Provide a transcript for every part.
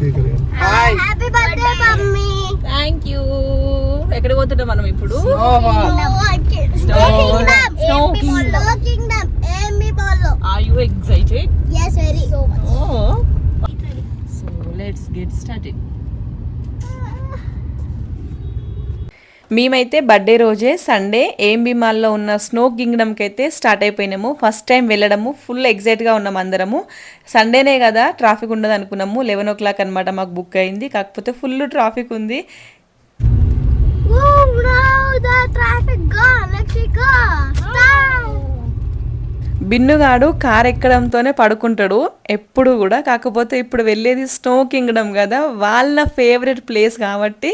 Happy birthday mummy. Thank you. ఎక్కడికి పోతుంటాం మనం ఇప్పుడు? Are you excited? Yes, very so much. Oh. So let's get started. మేమైతే birthday రోజే Sunday AMB మాల్లో ఉన్న స్నో కింగ్డమ్కి అయితే స్టార్ట్ అయిపోయినాము. ఫస్ట్ టైం వెళ్ళడము, ఫుల్ ఎగ్జైట్గా ఉన్నాము అందరము. సండేనే కదా ట్రాఫిక్ ఉండదు అనుకున్నాము. 11 o'clock అనమాట మాకు బుక్ అయింది. కాకపోతే ఫుల్ ట్రాఫిక్ ఉంది. బిన్నుగాడు కార్ ఎక్కడంతోనే పడుకుంటాడు ఎప్పుడు కూడా. కాకపోతే ఇప్పుడు వెళ్ళేది స్నో కింగ్డమ్ కదా, వాళ్ళ ఫేవరెట్ ప్లేస్ కాబట్టి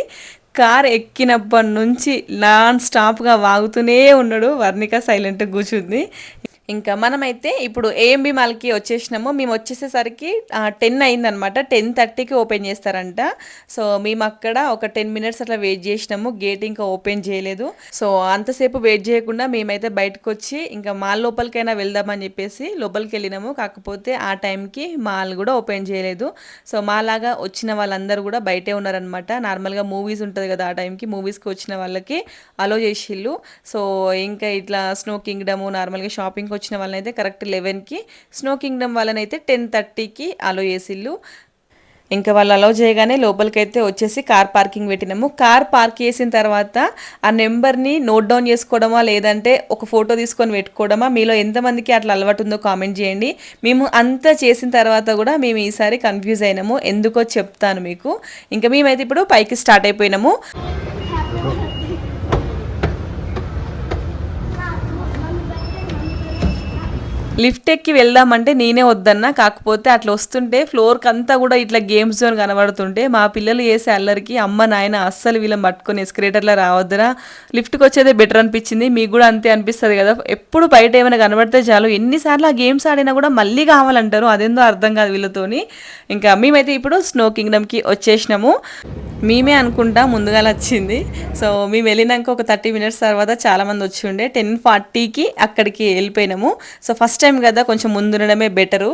కార్ ఎక్కినప్పటి నుంచి నాన్ స్టాప్గా వాగుతూనే ఉన్నాడు. వర్ణిక సైలెంట్గా కూర్చుంది. ఇంకా మనమైతే ఇప్పుడు ఏఎంబి మాల్కి వచ్చేసినాము. మేము వచ్చేసేసరికి 10 అయిందనమాట. 10:30కి ఓపెన్ చేస్తారంట. సో మేము అక్కడ ఒక 10 minutes అట్లా వెయిట్ చేసినాము. గేట్ ఇంకా ఓపెన్ చేయలేదు. సో అంతసేపు వెయిట్ చేయకుండా మేమైతే బయటకు వచ్చి ఇంకా మాల్ లోపలికైనా వెళ్దామని చెప్పేసి లోపలికి వెళ్ళినాము. కాకపోతే ఆ టైంకి మాల్ కూడా ఓపెన్ చేయలేదు. సో మాలాగా వచ్చిన వాళ్ళందరూ కూడా బయటే ఉన్నారనమాట. నార్మల్గా మూవీస్ ఉంటుంది కదా, ఆ టైంకి మూవీస్కి వచ్చిన వాళ్ళకి అలో చేసిళ్ళు. సో ఇంకా ఇట్లా స్నో కింగ్డము నార్మల్గా షాపింగ్కి వచ్చిన వాళ్ళనైతే కరెక్ట్ 11కి, స్నో కింగ్డమ్ వాళ్ళనైతే 10:30కి అలో చేసిళ్ళు. ఇంకా వాళ్ళు అలౌ చేయగానే లోపలికైతే వచ్చేసి కార్ పార్కింగ్ పెట్టినాము. కార్ పార్క్ చేసిన తర్వాత ఆ నెంబర్ని నోట్ డౌన్ చేసుకోవడమా లేదంటే ఒక ఫోటో తీసుకొని పెట్టుకోవడమా, మీలో ఎంతమందికి అట్లా అలవాటు ఉందో కామెంట్ చేయండి. మేము అంతా చేసిన తర్వాత కూడా మేము ఈసారి కన్ఫ్యూజ్ అయినాము. ఎందుకో చెప్తాను మీకు. ఇంకా మేమైతే ఇప్పుడు పైకి స్టార్ట్ అయిపోయినాము. లిఫ్ట్ ఎక్కి వెళ్దామంటే నేనే వద్దన్నా. కాకపోతే అట్లా వస్తుంటే ఫ్లోర్కి అంతా కూడా ఇట్లా గేమ్స్ జోన్ కనబడుతుంటే మా పిల్లలు వేసే అల్లరికి అమ్మ నాయన అస్సలు వీళ్ళని పట్టుకొని ఎస్కలేటర్లో రావద్దురా, లిఫ్ట్కి వచ్చేదే బెటర్ అనిపించింది. మీకు కూడా అంతే అనిపిస్తుంది కదా? ఎప్పుడు బయట ఏమైనా కనబడితే చాలు, ఎన్నిసార్లు ఆ గేమ్స్ ఆడినా కూడా మళ్ళీ కావాలంటారు. అదేందో అర్థం కాదు వీళ్ళతోని. ఇంకా మేమైతే ఇప్పుడు స్నో కింగ్డమ్కి వచ్చేసినాము. మేమే అనుకుంటా ముందుగా వచ్చింది. సో మేము వెళ్ళినాక ఒక 30 minutes తర్వాత చాలామంది వచ్చి ఉండే. 10:40కి అక్కడికి వెళ్ళిపోయినాము. సో ఫస్ట్ టైం కదా కొంచెం ముందుండడమే బెటరు.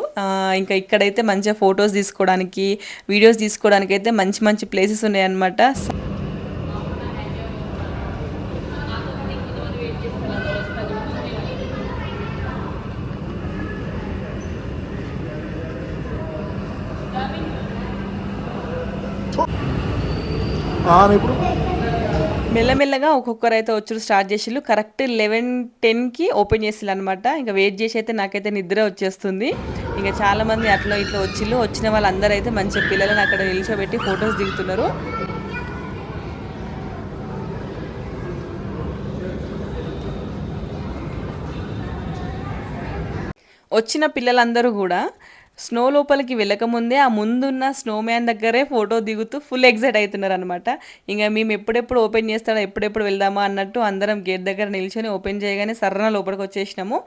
ఇంకా ఇక్కడైతే మంచిగా ఫొటోస్ తీసుకోవడానికి, వీడియోస్ తీసుకోవడానికి అయితే మంచి మంచి ప్లేసెస్ ఉన్నాయన్నమాట. మెల్లమెల్లగా ఒక్కొక్కరైతే వచ్చి స్టార్ట్ చేసిళ్ళు. కరెక్ట్ 11:10కి ఓపెన్ చేసిళ్ళు అనమాట. ఇంకా వెయిట్ చేసి అయితే నాకైతే నిద్ర వచ్చేస్తుంది. ఇంకా చాలామంది అట్లా ఇట్లా వచ్చిళ్ళు. వచ్చిన వాళ్ళందరూ అయితే మంచి పిల్లలను అక్కడ నిల్చోబెట్టి ఫొటోస్ దిగుతున్నారు. వచ్చిన పిల్లలందరూ కూడా స్నో లోపలికి వెళ్ళకముందే ఆ ముందున్న స్నో మ్యాన్ దగ్గరే ఫోటో దిగుతూ ఫుల్ ఎగ్జైట్ అవుతున్నారు అనమాట. ఇంకా మేము ఎప్పుడెప్పుడు ఓపెన్ చేస్తాడో, ఎప్పుడెప్పుడు వెళ్దామా అన్నట్టు అందరం గేట్ దగ్గర నిల్చొని ఓపెన్ చేయగానే సర్రన లోపలికి వచ్చేసినాము.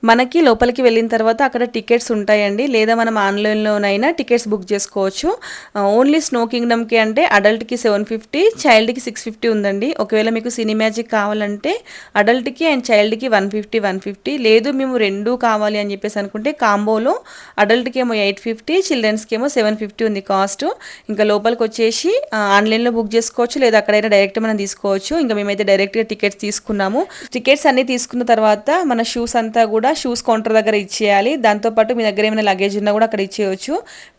మనకి లోపలికి వెళ్ళిన తర్వాత అక్కడ టికెట్స్ ఉంటాయండి, లేదా మనం ఆన్లైన్లోనైనా టికెట్స్ బుక్ చేసుకోవచ్చు. ఓన్లీ స్నో కింగ్డమ్కి అంటే అడల్ట్కి 750, చైల్డ్కి 650 ఉందండి. ఒకవేళ మీకు సినిమాజిక్ కావాలంటే అడల్ట్కి అండ్ చైల్డ్కి 150 లేదు మేము రెండూ కావాలి అని చెప్పేసి అనుకుంటే కాంబోలో అడల్ట్కి ఏమో 850, చిల్డ్రన్స్కి ఏమో 750 ఉంది కాస్ట్. ఇంకా లోపలికి వచ్చేసి ఆన్లైన్లో బుక్ చేసుకోవచ్చు, లేదా అక్కడైనా డైరెక్ట్ మనం తీసుకోవచ్చు. ఇంకా మేమైతే డైరెక్ట్గా టికెట్స్ తీసుకున్నాము. టికెట్స్ అన్నీ తీసుకున్న తర్వాత మన షూస్ అంతా కూడా షూస్ కౌంటర్ దగ్గర ఇచ్చేయాలి. దాంతోపాటు మీ దగ్గర ఏమైనా లగేజ్ ఉన్నా కూడా అక్కడ ఇచ్చేయచ్చు.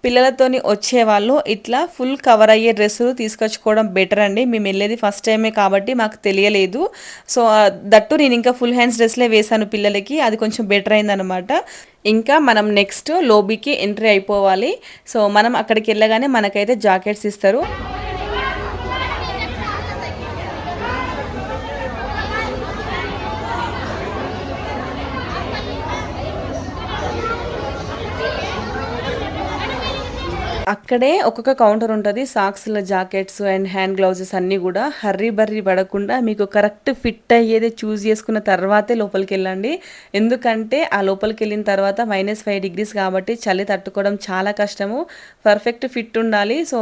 పిల్లలతోని వచ్చేవాళ్ళు ఇట్లా ఫుల్ కవర్ అయ్యే డ్రెస్సులు తీసుకొచ్చుకోవడం బెటర్ అండి. మేము వెళ్ళేది ఫస్ట్ టైమే కాబట్టి మాకు తెలియలేదు. సో దట్టు నేను ఇంకా ఫుల్ హ్యాండ్స్ డ్రెస్లే వేసాను పిల్లలకి, అది కొంచెం బెటర్ అయిందనమాట. ఇంకా మనం నెక్స్ట్ లోబీకి ఎంట్రీ అయిపోవాలి. సో మనం అక్కడికి వెళ్ళగానే మనకైతే జాకెట్స్ ఇస్తారు. అక్కడే ఒక్కొక్క కౌంటర్ ఉంటుంది. సాక్స్ల జాకెట్స్ అండ్ హ్యాండ్ గ్లౌజెస్ అన్నీ కూడా హర్రీ బర్రీ పడకుండా మీకు కరెక్ట్ ఫిట్ అయ్యేది చూస్ చేసుకున్న తర్వాతే లోపలికి వెళ్ళండి. ఎందుకంటే ఆ లోపలికి వెళ్ళిన తర్వాత -5 degrees కాబట్టి చలి తట్టుకోవడం చాలా కష్టము. పర్ఫెక్ట్ ఫిట్ ఉండాలి. సో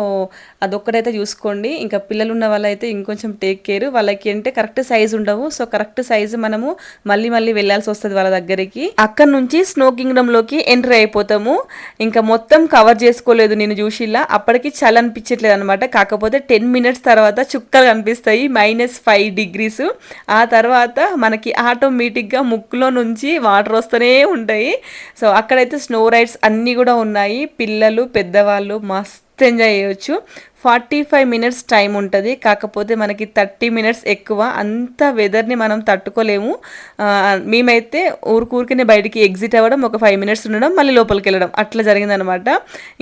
అదొక్కడైతే చూసుకోండి. ఇంకా పిల్లలు ఉన్న వాళ్ళైతే ఇంకొంచెం టేక్ కేర్. వాళ్ళకి అంటే కరెక్ట్ సైజ్ ఉండవు. సో కరెక్ట్ సైజు మనము మళ్ళీ వెళ్ళాల్సి వస్తుంది వాళ్ళ దగ్గరికి. అక్కడ నుంచి స్నో కింగ్డమ్ లోకి ఎంట్రీ అయిపోతాము. ఇంకా మొత్తం కవర్ చేసుకోలేదు నేను వీడియోని చూసిలా అప్పటికి చలి అనిపించట్లేదు అనమాట. కాకపోతే 10 మినిట్స్ తర్వాత చుక్కలు కనిపిస్తాయి -5 degrees. ఆ తర్వాత మనకి ఆటోమేటిక్గా ముక్కులో నుంచి వాటర్ వస్తూనే ఉంటాయి. సో అక్కడైతే స్నో రైడ్స్ అన్నీ కూడా ఉన్నాయి. పిల్లలు పెద్దవాళ్ళు మస్తు ఎంజాయ్ చేయొచ్చు. 45 మినిట్స్ టైం ఉంటుంది. కాకపోతే మనకి 30 మినిట్స్ ఎక్కువ. అంత వెదర్ని మనం తట్టుకోలేము. మేమైతే ఊరికూరికనే బయటికి ఎగ్జిట్ అవ్వడం, ఒక 5 మినిట్స్ ఉండడం, మళ్ళీ లోపలికి వెళ్ళడం అట్లా జరిగిందనమాట.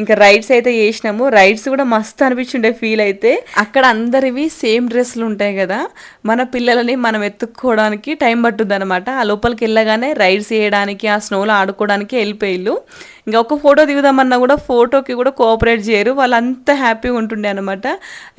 ఇంకా రైడ్స్ అయితే చేసినాము. రైడ్స్ కూడా మస్తు అనిపించుండే ఫీల్ అయితే. అక్కడ అందరివి సేమ్ డ్రెస్సులు ఉంటాయి కదా, మన పిల్లలని మనం ఎత్తుక్కోవడానికి టైం పట్టుద్ది అనమాట. ఆ లోపలికి వెళ్ళగానే రైడ్స్ చేయడానికి, ఆ స్నోలో ఆడుకోవడానికి వెళ్ళిపోయిళ్ళు. ఇంకా ఒక ఫోటో దిగుదామన్నా కూడా ఫోటోకి కూడా కోఆపరేట్ చేయరు. వాళ్ళంతా హ్యాపీగా ఉంటుండే అనమాట.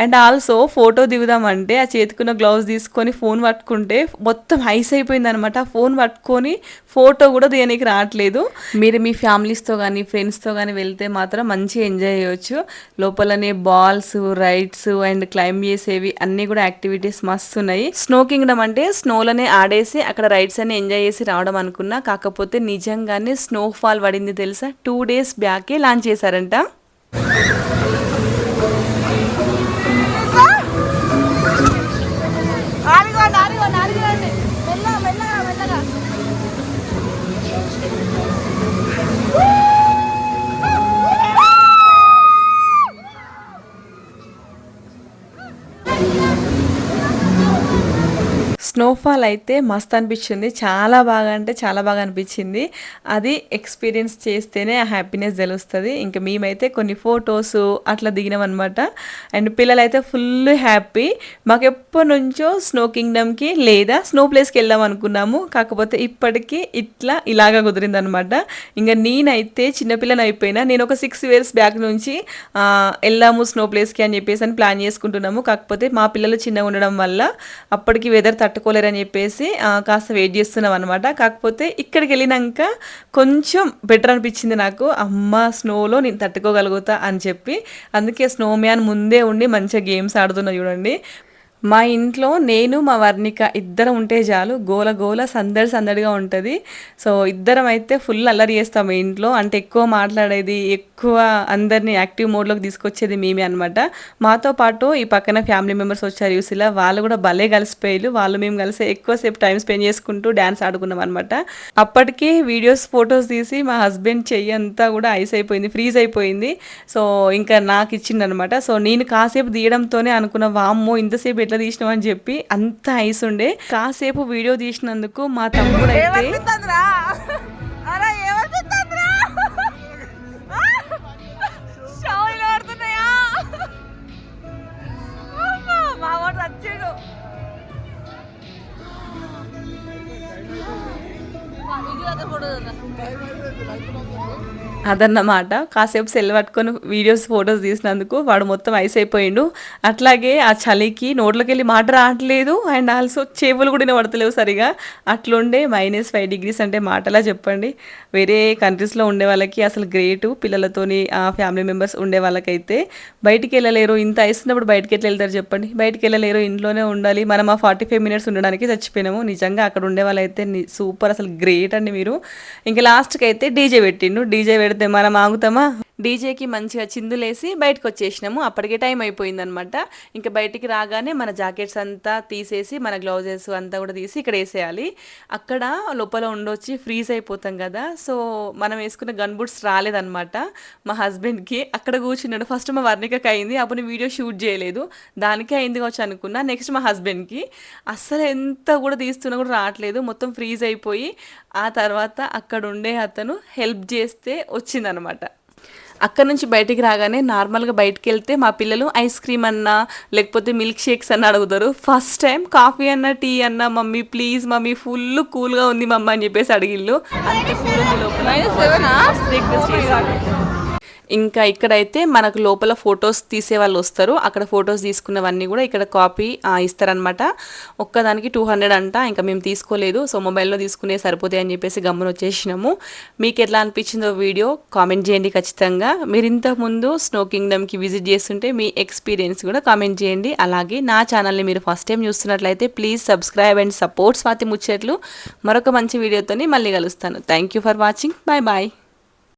అండ్ ఆల్సో ఫోటో దిగుదామంటే ఆ చేతికున్న గ్లౌజ్ తీసుకొని ఫోన్ పట్టుకుంటే మొత్తం ఐస్ అయిపోయింది అనమాట. ఫోన్ పట్టుకొని ఫోటో కూడా తీయడానికి రావట్లేదు. మీరు మీ ఫ్యామిలీస్తో కానీ ఫ్రెండ్స్తో కానీ వెళ్తే మాత్రం మంచిగా ఎంజాయ్ చేయవచ్చు. లోపలనే బాల్స్, రైడ్స్ అండ్ క్లైంబ్ చేసేవి అన్నీ కూడా యాక్టివిటీస్ మస్తు ఉన్నాయి. స్నో కింగ్డమ్ అంటే స్నోలోనే ఆడేసి అక్కడ రైడ్స్ అన్ని ఎంజాయ్ చేసి రావడం అనుకున్నా. కాకపోతే నిజంగానే స్నోఫాల్ పడింది తెలుసా. 2 days బ్యాకే లాంచ్ చేశారంట. స్నోఫాల్ అయితే మస్తు అనిపించింది. చాలా బాగా అంటే చాలా బాగా అనిపించింది. అది ఎక్స్పీరియన్స్ చేస్తేనే ఆ హ్యాపీనెస్ తెలుస్తుంది. ఇంకా మేమైతే కొన్ని ఫొటోస్ అట్లా దిగినాం అనమాట. అండ్ పిల్లలైతే ఫుల్ హ్యాపీ. మాకు ఎప్పటి నుంచో స్నో కింగ్డమ్కి లేదా స్నో ప్లేస్కి వెళ్దాం అనుకున్నాము. కాకపోతే ఇప్పటికీ ఇలాగా కుదిరిందనమాట. ఇంకా నేనైతే చిన్నపిల్లని అయిపోయినా. నేను ఒక 6 years బ్యాక్ నుంచి వెళ్దాము స్నో ప్లేస్కి అని చెప్పేసి అని ప్లాన్ చేసుకుంటున్నాము. కాకపోతే మా పిల్లలు చిన్నగా ఉండడం వల్ల అప్పటికి వెదర్ తట్టుకోలేరని చెప్పేసి కాస్త వెయిట్ చేస్తున్నాం అనమాట. కాకపోతే ఇక్కడికి వెళ్ళినాక కొంచెం బెటర్ అనిపించింది నాకు. అమ్మ స్నోలో నేను తట్టుకోగలుగుతా అని చెప్పి. అందుకే స్నో మ్యాన్ ముందే ఉండి మంచిగా గేమ్స్ ఆడుతున్నా చూడండి. మా ఇంట్లో నేను మా వర్ణిక ఇద్దరం ఉంటే చాలు, గోల గోల సందడిగా ఉంటుంది. సో ఇద్దరం అయితే ఫుల్ అల్లరి చేస్తాం ఇంట్లో. అంటే ఎక్కువ మాట్లాడేది, ఎక్కువ అందరినీ యాక్టివ్ మోడ్లోకి తీసుకొచ్చేది మేమే అనమాట. మాతో పాటు ఈ పక్కన ఫ్యామిలీ మెంబర్స్ వచ్చారు యూసిలా. వాళ్ళు కూడా భలే కలిసిపోయారు. వాళ్ళు మేము కలిసి ఎక్కువసేపు టైం స్పెండ్ చేసుకుంటూ డ్యాన్స్ ఆడుకున్నాం అనమాట. అప్పటికే వీడియోస్ ఫొటోస్ తీసి మా హస్బెండ్ చెయ్యి అంతా కూడా ఐస్ అయిపోయింది, ఫ్రీజ్ అయిపోయింది. సో ఇంకా నాకు ఇచ్చిండనమాట. సో నేను కాసేపు తీయడంతోనే అనుకున్న, వామ్మో ఇంతసేపు ఎట్లా తీసినాం అని చెప్పి. అంత ఐస్ ఉండే. కాసేపు వీడియో తీసినందుకు మా తమ్ముడు అయితే అదన్నమాట. కాసేపు సెల్ పట్టుకొని వీడియోస్ ఫొటోస్ తీసినందుకు వాడు మొత్తం ఐస్ అయిపోయిండు. అట్లాగే ఆ చలికి నోట్లోకి వెళ్ళి మాట రావట్లేదు. అండ్ ఆల్సో చేపలు కూడా వినబడతలేవు సరిగా. అట్లుండే -5 degrees అంటే మాటలా చెప్పండి. వేరే కంట్రీస్లో ఉండే వాళ్ళకి అసలు గ్రేటు. పిల్లలతోని ఫ్యామిలీ మెంబర్స్ ఉండే వాళ్ళకైతే బయటికి వెళ్ళలేరు. ఇంత ఐస్ ఉన్నప్పుడు బయటికి ఎట్లా వెళ్తారు చెప్పండి. బయటికి వెళ్ళలేరు, ఇంట్లోనే ఉండాలి. మనం ఆ 45 minutes ఉండడానికి చచ్చిపోయినాము. నిజంగా అక్కడ ఉండే వాళ్ళైతే సూపర్, అసలు గ్రేట్ అండి మీరు. ఇంకా లాస్ట్కి అయితే డీజే పెట్టిండు. డీజే పెడితే మనం ఆగుతామా? డీజేకి మంచిగా చిందులేసి బయటకు వచ్చేసినాము. అప్పటికే టైం అయిపోయిందనమాట. ఇంకా బయటికి రాగానే మన జాకెట్స్ అంతా తీసేసి, మన గ్లౌజెస్ అంతా కూడా తీసి ఇక్కడ వేసేయాలి. అక్కడ లోపల ఉండొచ్చి ఫ్రీజ్ అయిపోతాం కదా. సో మనం వేసుకున్న గన్ బూట్స్ రాలేదనమాట మా హస్బెండ్కి. అక్కడ కూర్చున్నాడు. ఫస్ట్ మా వర్ణికకి అయింది. అప్పుడు వీడియో షూట్ చేయలేదు, దానికే అయింది కావచ్చు అనుకున్నా. నెక్స్ట్ మా హస్బెండ్కి అస్సలు ఎంత కూడా తీస్తున్నా కూడా రావట్లేదు, మొత్తం ఫ్రీజ్ అయిపోయి. ఆ తర్వాత అక్కడ ఉండే అతను హెల్ప్ చేస్తే వచ్చిందనమాట. అక్కడ నుంచి బయటికి రాగానే నార్మల్గా బయటికి వెళ్తే మా పిల్లలు ఐస్ క్రీమ్ అన్నా లేకపోతే మిల్క్ షేక్స్ అన్న అడుగుతారు. ఫస్ట్ టైం కాఫీ అన్న టీ అన్న, మమ్మీ ప్లీజ్ మమ్మీ ఫుల్ కూల్గా ఉంది మమ్మ అని చెప్పేసి అడిగిళ్ళు. అంత కూల్ ఉంది లోపల. ఇంకా ఇక్కడైతే మనకు లోపల ఫొటోస్ తీసే వాళ్ళు వస్తారు. అక్కడ ఫొటోస్ తీసుకున్నవన్నీ కూడా ఇక్కడ కాపీ ఇస్తారనమాట. ఒక్కదానికి 200 అంట. ఇంకా మేము తీసుకోలేదు. సో మొబైల్లో తీసుకునే సరిపోతాయి అని చెప్పేసి గమ్మున వచ్చేసినాము. మీకు ఎట్లా అనిపించిందో వీడియో కామెంట్ చేయండి ఖచ్చితంగా. మీరు ఇంతకుముందు స్నో కింగ్డమ్కి విజిట్ చేస్తుంటే మీ ఎక్స్పీరియన్స్ కూడా కామెంట్ చేయండి. అలాగే నా ఛానల్ని మీరు ఫస్ట్ టైం చూస్తున్నట్లయితే please subscribe and support Swathi Muchatlu. మరొక మంచి వీడియోతోని మళ్ళీ కలుస్తాను. Thank you for watching. Bye bye.